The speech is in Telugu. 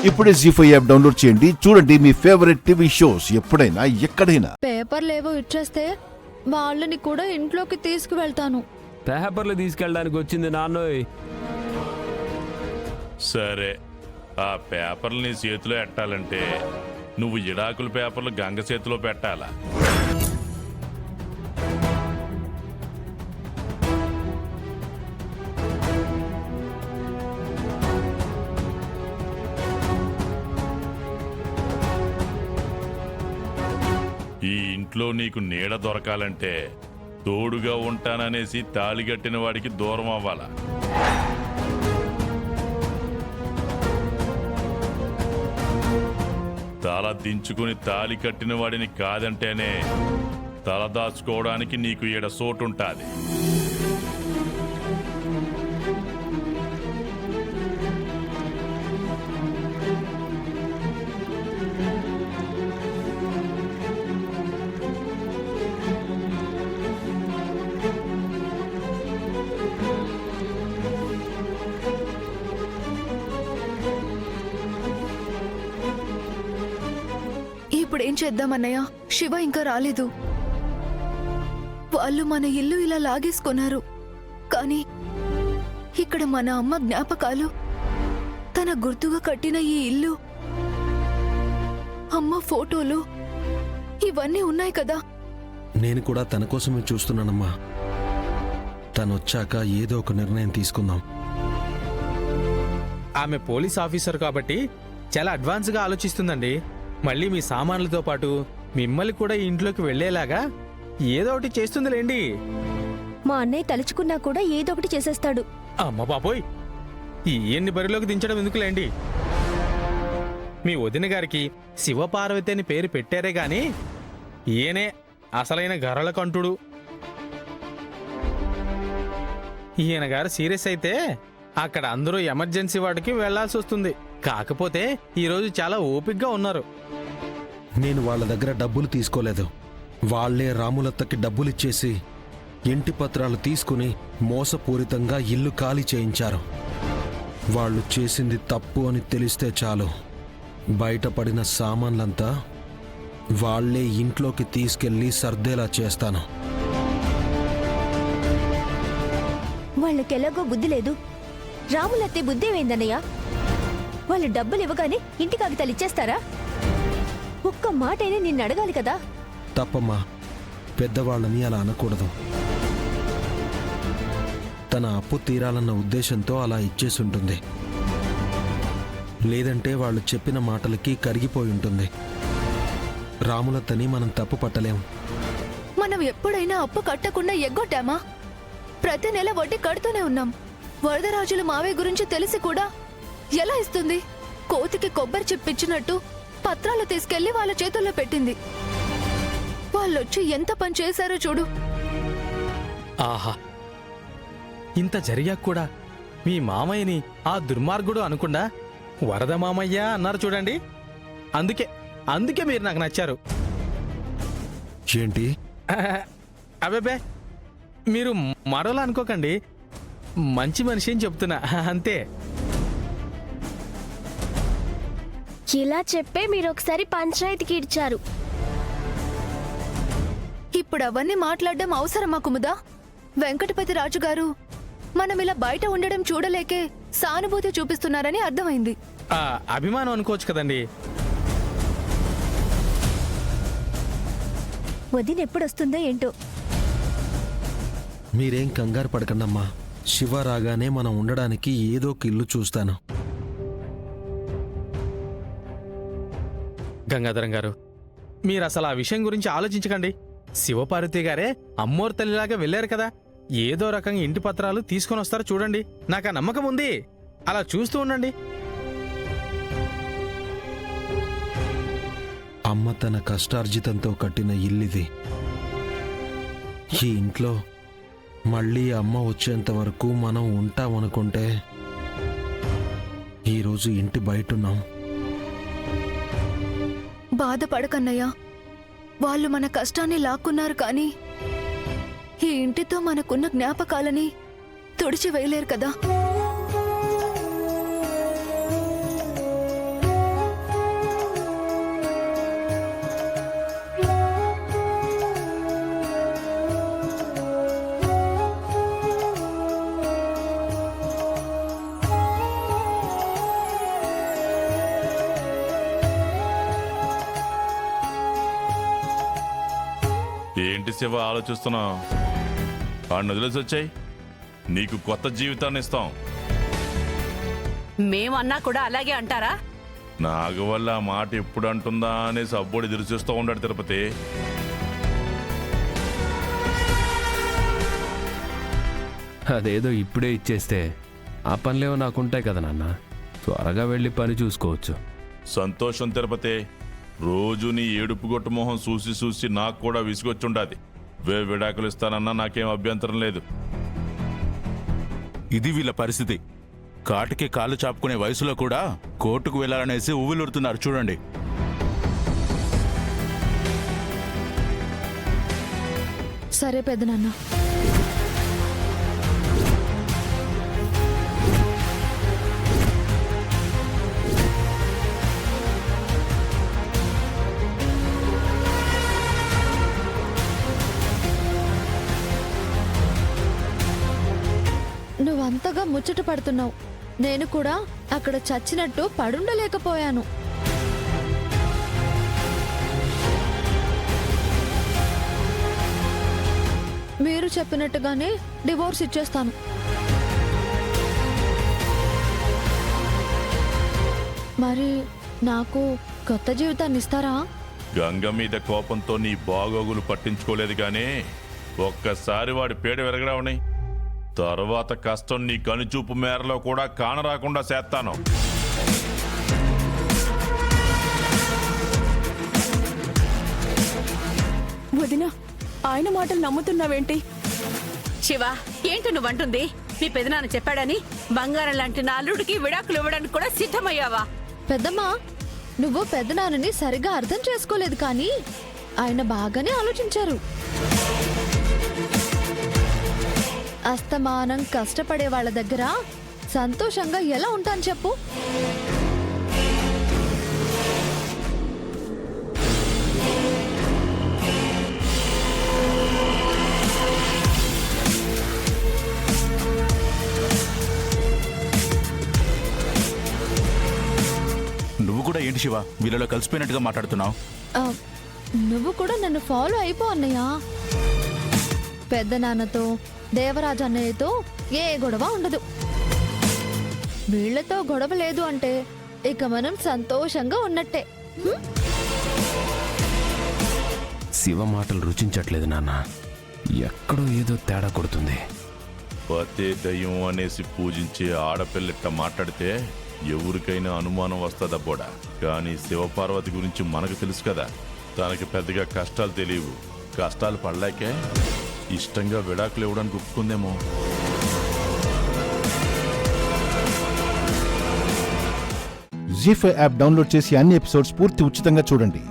ఇప్పుడే జీ5 యాప్ డౌన్లోడ్ చేయండి. చూడండి మీ ఫేవరెట్ టీవీ షోస్ ఎప్పుడైనా ఎక్కడైనా. పేపర్లేవో ఇచ్చేస్తే వాళ్ళని కూడా ఇంట్లోకి తీసుకువెళ్తాను. పేపర్లు తీసుకెళ్ళడానికి వచ్చింది నాన్నోయ్. సరే, ఆ పేపర్లు నీ చేతిలో ఎట్టాలంటే నువ్వు ఇడాకుల పేపర్లు గంగ చేతిలో పెట్టాలా? ఈ ఇంట్లో నీకు నీడ దొరకాలంటే తోడుగా ఉంటాననేసి తాళిగట్టిన వాడికి దూరం అవ్వాలా? తల దించుకుని తాళి కట్టిన వాడిని కాదంటేనే తల దాచుకోవడానికి నీకు ఈడ సోటుంటాది. ఇప్పుడు ఏం చేద్దామన్నయ్య? శివ ఇంకా రాలేదు. వాళ్ళు మన ఇల్లు ఇలా లాగేసుకున్నారు. కానీ ఇక్కడ మన అమ్మ జ్ఞాపకాలు, తన గుర్తుగా కట్టిన ఈ ఇల్లు, అమ్మ ఫోటోలు ఇవన్నీ ఉన్నాయి కదా. నేను కూడా తన కోసమే చూస్తున్నానమ్మా. తనొచ్చాక ఏదో ఒక నిర్ణయం తీసుకుందాం. ఆమె పోలీస్ ఆఫీసర్ కాబట్టి చాలా అడ్వాన్స్గా ఆలోచిస్తుందండి. మళ్ళీ మీ సామాన్లతో పాటు మిమ్మల్ని కూడా ఈ ఇంట్లోకి వెళ్లేలాగా ఏదో ఒకటి చేస్తుందిలేండి. మా అన్నయ్య తలుచుకున్నా కూడా ఏదో ఒకటి చేసేస్తాడు. అమ్మ బాపోయ్, ఈ ఎన్ని బరిలోకి దించడం ఎందుకులేండి. మీ వదిన గారికి శివపార్వతి అని పేరు పెట్టారే గాని ఈయనే అసలైన గరళ కంటుడు. ఈయన గారు సీరియస్ అయితే అక్కడ అందరూ ఎమర్జెన్సీ వాటికి వెళ్లాల్సి వస్తుంది. కాకపోతే ఈరోజు చాలా ఓపిగ్గా ఉన్నారు. నేను వాళ్ళ దగ్గర డబ్బులు తీసుకోలేదు. వాళ్లే రాములత్తకి డబ్బులిచ్చేసి ఇంటి పత్రాలు తీసుకుని మోసపూరితంగా ఇల్లు ఖాళీ చేయించారు. వాళ్ళు చేసింది తప్పు అని తెలిస్తే చాలు, బయటపడిన సామాన్లంతా వాళ్లే ఇంట్లోకి తీసుకెళ్లి సర్దేలా చేస్తాను. వాళ్ళకెలాగో బుద్ధి లేదు. రాములత్తే బుద్ధి ఏమైందన్నయ్య? వాళ్ళు డబ్బులు ఇవ్వగానే ఇంటి కాగితాలు ఇచ్చేస్తారా? ఒక్క మాటైనా నిన్ను అడగాలి కదా. తప్పమ్మా, పెద్దవాళ్ళని అలా అనకూడదు. తన అప్పు తీరాలన్న ఉద్దేశంతో అలా ఇచ్చేసుంటుంది. లేదంటే వాళ్ళు చెప్పిన మాటలకి కరిగిపోయి ఉంటుంది. రాములత్తని మనం తప్పు పట్టలేం. మనం ఎప్పుడైనా అప్పు కట్టకుండా ఎగ్గొట్టామా? ప్రతి నెల వడ్డీ కడుతూనే ఉన్నాం. వరదరాజుల మావయ్య గురించి తెలిసి కూడా ఎలా ఇస్తుంది? కోతికి కొబ్బరి చిప్పిచ్చినట్టు పత్రాలు తీసుకెళ్లి వాళ్ళ చేతుల్లో పెట్టింది. వాళ్ళొచ్చి ఎంత పని చేశారో చూడు. ఆహా, ఇంత జరిగాక కూడా మీ మామయ్యని ఆ దుర్మార్గుడు అనకుండా వరద మామయ్య అన్నారు చూడండి. అందుకే మీరు నాకు నచ్చారు. ఏంటి? అబేబే, మీరు మరోలా అనుకోకండి. మంచి మనిషి అని చెప్తున్నా అంతే. ఇలా చెప్పే మీరు ఒకసారి పంచాయతీకి ఇచ్చారు. ఇప్పుడు అవన్నీ మాట్లాడడం అవసరమా కుముదా? వెంకటపతి రాజు గారు మనం ఇలా బయట ఉండడం చూడలేకే సానుభూతి చూపిస్తున్నారని అర్థమైంది. అభిమానం అనుకోవచ్చు కదండి. వదిన ఎప్పుడొస్తుందో ఏంటో. మీరేం కంగారు పడకండమ్మా. శివ రాగానే మనం ఉండడానికి ఏదో ఒక ఇల్లు చూస్తాను. గంగాధరం గారు, మీరు అసలు ఆ విషయం గురించి ఆలోచించకండి. శివపార్వతి గారే అమ్మోరు తల్లిలాగా వెళ్ళారు కదా, ఏదో రకంగా ఇంటి పత్రాలు తీసుకొని వస్తారో చూడండి. నాకు ఆ నమ్మకం ఉంది. అలా చూస్తూ ఉండండి. అమ్మ తన కష్టార్జితంతో కట్టిన ఇల్లిది. ఈ ఇంట్లో మళ్ళీ అమ్మ వచ్చేంత వరకు మనం ఉంటామనుకుంటే ఈరోజు ఇంటి బయటున్నాం. బాధపడకన్నయ్యా, వాళ్ళు మన కష్టాన్ని లాక్కున్నారు. కానీ ఈ ఇంటితో మనకున్న జ్ఞాపకాలని తుడిచివేయలేరు కదా. ఏంటి శివ ఆలోచిస్తున్నావు? ఆ వదిలేసి వచ్చాయి, నీకు కొత్త జీవితాన్ని ఇస్తాం. మేమన్నా కూడా అలాగే అంటారా? నాగవల్ల ఆ మాట ఎప్పుడు అంటుందా అనేసి అబ్బోడి ఎదురు చూస్తూ ఉన్నాడు తిరుపతి. అదేదో ఇప్పుడే ఇచ్చేస్తే ఆ పనులేవో నాకుంటాయి కదా నాన్న, త్వరగా వెళ్ళి పని చూసుకోవచ్చు. సంతోషం తిరుపతి. రోజు నీ ఏడుపు గొట్టు మొహం చూసి చూసి నాకు కూడా విసుగొచ్చుండాది. విడాకులు ఇస్తానన్నా నాకేం అభ్యంతరం లేదు. ఇది వీళ్ళ పరిస్థితి. కాటికి కాళ్ళు చాపుకునే వయసులో కూడా కోర్టుకు వెళ్లాలనేసి ఉవ్వులుడుతున్నారు చూడండి. సరే పెద్దనాన్న. నువ్వంతగా ముచ్చట పడుతున్నావు, నేను కూడా అక్కడ చచ్చినట్టు పడుండలేకపోయాను. మీరు చెప్పినట్టుగానే డివోర్స్ ఇచ్చేస్తాను. మరి నాకు కొత్త జీవితాన్ని ఇస్తారా? గంగ మీద కోపంతో నీ బాగోగులు పట్టించుకోలేదు గానీ ఒక్కసారి వాడి పేడ విరగడావని తర్వాత కష్టం నీ కనుచూపు మేరలో కూడా కానరాకుండా చేస్తాను. వదినా, ఆయన మాటలు నమ్ముతున్నావేంటి? శివ, ఏంటి నువ్వంటుంది? నీ పెదనాన్న చెప్పాడని బంగారం లాంటి నా అల్లుడికి విడాకులు ఇవ్వడానికి కూడా సిద్ధమయ్యావా? పెద్దమ్మా, నువ్వు పెద్దనాన్నని సరిగా అర్థం చేసుకోలేదు, కానీ ఆయన బాగానే ఆలోచించారు. అస్తమానం కష్టపడే వాళ్ళ దగ్గర సంతోషంగా ఎలా ఉంటాను చెప్పు? నువ్వు కూడా ఏంటి శివ వీళ్ళలో కలిసిపోయినట్టుగా మాట్లాడుతున్నావు? నువ్వు కూడా నన్ను ఫాలో అయిపో అన్నయ్య. పెద్దనాన్నతో దేవరాజ్ అన్నయ్యతో ఏ గొడవ ఉండదు. వీళ్లతో గొడవ లేదు అంటే ఇక మనం సంతోషంగా ఉన్నట్టే. శివ మాటలు రుచించట్లేదు నాన్న, ఎక్కడో ఏదో తేడా కొడుతుంది. పతే దయ్యం అనేసి పూజించే ఆడపిల్లెట్ట మాట్లాడితే ఎవరికైనా అనుమానం వస్తుందబ్బోడా. కానీ శివపార్వతి గురించి మనకు తెలుసు కదా, తనకి పెద్దగా కష్టాలు తెలియవు. కష్టాలు పడలేకే ఇష్టంగా విడాకులు ఇవ్వడానికి ఒప్పుకుందేమో. జీ5 యాప్ డౌన్లోడ్ చేసి అన్ని ఎపిసోడ్స్ పూర్తి ఉచితంగా చూడండి.